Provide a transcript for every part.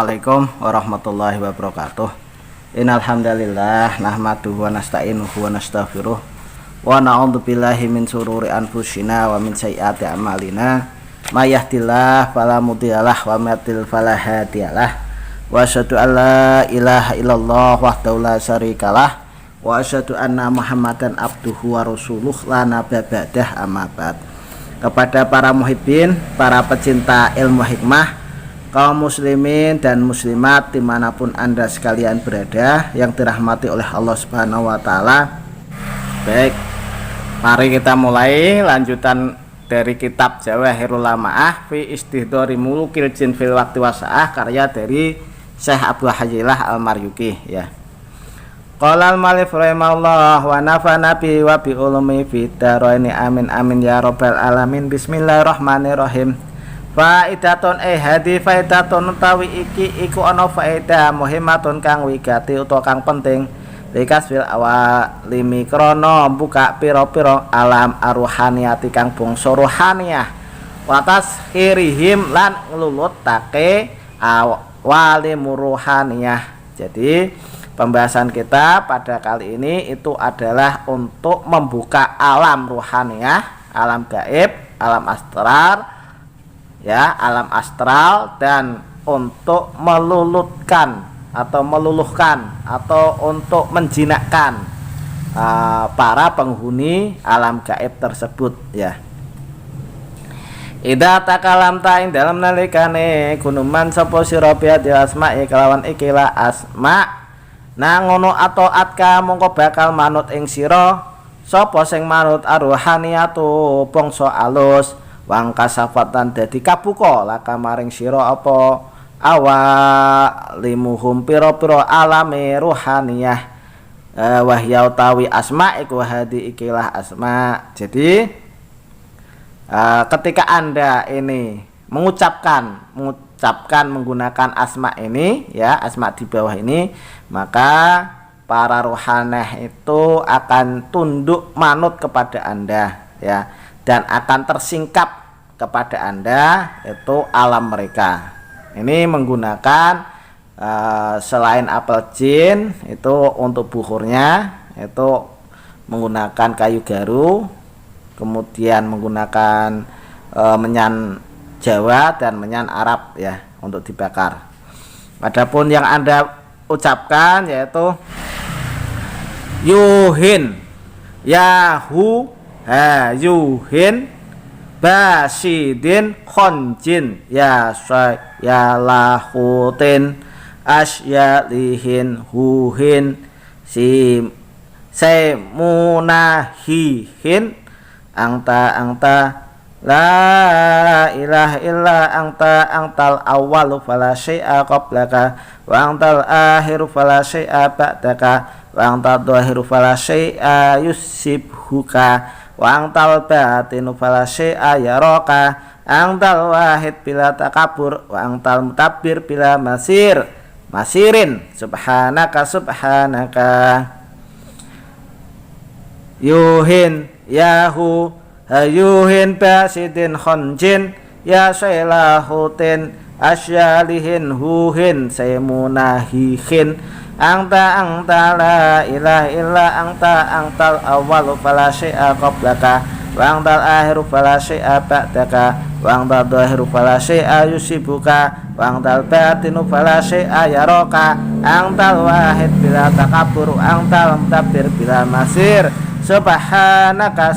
Assalamualaikum warahmatullahi wabarakatuh. Innal hamdalillah nahmaduhu wa nasta'inuhu wa nastaghfiruh wa na'udzu billahi min shururi anfusina wa min sayyiati a'malina. May yahdihillahu fala mudhillalah wa may yudlil fala hadiyalah. Wa asyhadu an la ilaha illallah wahdahu la syarikalah wa asyhadu anna Muhammadan abduhu wa rasuluh la nabiyya ba'dah, amma ba'd. Kepada para muhibbin, para pecinta ilmu hikmah, kaum muslimin dan muslimat dimanapun anda sekalian berada yang dirahmati oleh Allah Subhanahu wa Ta'ala. Baik, mari kita mulai lanjutan dari kitab Jawahirul Lamaah fi Istihdhari Mulukil Jin fil Waqti Wasa'ah, karya dari Syekh Abu Hajilah Al-Maryuki, ya. Qala al-malif rahimahullah wa nafa'ana bi wa bi ulumi fid dharaini amin amin ya rabbal alamin. Bismillahirrahmanirrahim. Faidatun hadi faidatun utawi iki iku ana faedah muhimmatun kang wigati utawa kang penting likas fil awalimi krana buka pira-pira alam aruhaniyati kang bangsa rohaniyah watas khirihim lan nglulutake awalim ruhaniyah. Jadi pembahasan kita pada kali ini itu adalah untuk membuka alam ruhaniyah, alam gaib, alam astral, ya, alam astral, dan untuk melulutkan atau meluluhkan atau untuk menjinakkan para penghuni alam gaib tersebut, ya. Ida takalam ing dalam nalikane gunuman sapa sira biadil asma'i kelawan ikilah asma' nang ngono atau atka mongko bakal manut ing sira sapa sing manut aruhaniyatu bangsa alus wang kasafatan dadi kabuka laka maring sira apa awalimuhum pira-pira alame ruhaniyah wahya utawi asma iku hadi ikilah asma. Jadi ketika anda ini mengucapkan menggunakan asma ini, ya, asma di bawah ini, maka para rohaneh itu akan tunduk manut kepada anda, ya, dan akan tersingkap kepada anda, itu alam mereka. Ini menggunakan selain apel jin itu untuk buhurnya itu menggunakan kayu garu, kemudian menggunakan menyan Jawa dan menyan Arab, ya, untuk dibakar. Adapun yang anda ucapkan yaitu yuhin, yahu, yuhin, basidin, khonjin, ya lahutin, asyalihin, huhin, semunahihin, angta la ilaha illa angtal awwalu fala syai'a qablaka wa angtal akhiru fala syai'a ba'daka wa angtal dhahiru fala syai'a yusibhuka wa angtal batinu fala syai'a yaraka angtal wahid bila takabur wa angtal mutabbir bila masirin subhanaka yuhin yahu hayuhin basidin khonjin ya syailahutin asyalihin huhin semunahihin angta la ilaha illa angtal awwalu fala syai'a qablaka wa angtal akhiru fala syai'a ba'daka wa angtal dhahiru fala syai'a yusibuka wa angtal batinu fala syai'a yaraka angtal wahid bila takabur angtal mutabbir bila masir subhanaka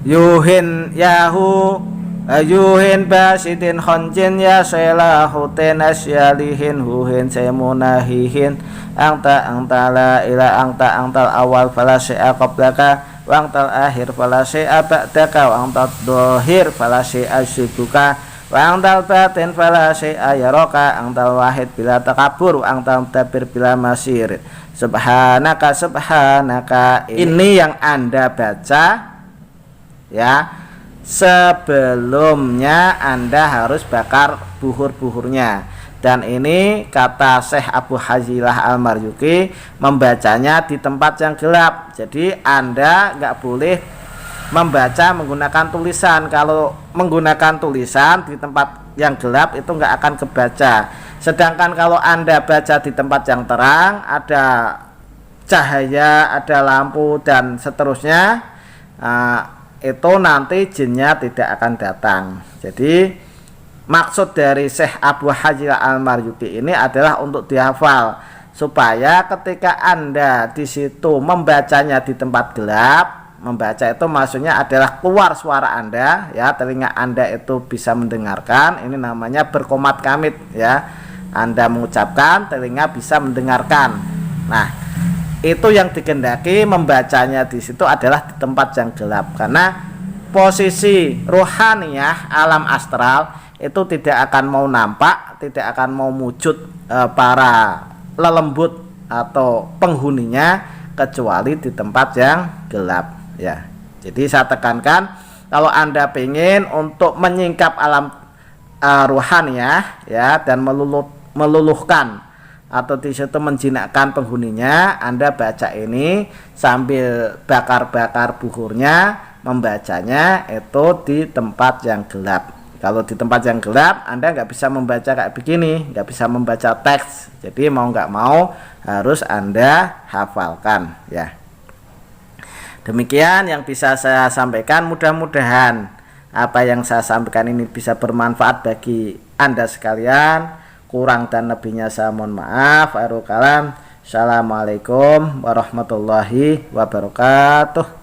yuhin yahu yuhin basidin khonjin ya syailahutin asyalihin huhin semunahihin angta la ila angtal awal fala syai'a qablaka wa angtal akhir fala syai'a ba'daka wa angtal dhahir fala syai'a yusibuka wa angtal batin fala syai'a yaraka angtal wahid bila takabur angtal mutabbir bila masir subhanaka. Ini yang anda baca, ya, sebelumnya anda harus bakar buhur-buhurnya. Dan ini kata Syekh Abu Hajilah Al-Maryuki membacanya di tempat yang gelap. Jadi anda nggak boleh membaca menggunakan tulisan. Kalau menggunakan tulisan di tempat yang gelap itu nggak akan kebaca. Sedangkan kalau Anda baca di tempat yang terang, ada cahaya, ada lampu dan seterusnya, itu nanti jinnya tidak akan datang. Jadi maksud dari Syekh Abu Hajjaj Al-Maryuki ini adalah untuk dihafal, supaya ketika Anda di situ membacanya di tempat gelap, membaca itu maksudnya adalah keluar suara Anda, ya, telinga Anda itu bisa mendengarkan. Ini namanya berkomat kamit, ya. Anda mengucapkan, telinga bisa mendengarkan. Nah, itu yang dikehendaki membacanya di situ adalah di tempat yang gelap, karena posisi rohaniyah alam astral itu tidak akan mau nampak, tidak akan mau wujud para lelembut atau penghuninya kecuali di tempat yang gelap, ya. Jadi saya tekankan, kalau Anda ingin untuk menyingkap alam rohaniyah, ya, dan meluluhkan atau di situ menjinakkan penghuninya, Anda baca ini sambil bakar-bakar buhurnya, membacanya itu di tempat yang gelap. Kalau di tempat yang gelap Anda nggak bisa membaca kayak begini, nggak bisa membaca teks. Jadi mau nggak mau harus Anda hafalkan, ya. Demikian yang bisa saya sampaikan. Mudah-mudahan apa yang saya sampaikan ini bisa bermanfaat bagi Anda sekalian. Kurang dan lebihnya saya mohon maaf. Akhirul kalam. Assalamualaikum warahmatullahi wabarakatuh.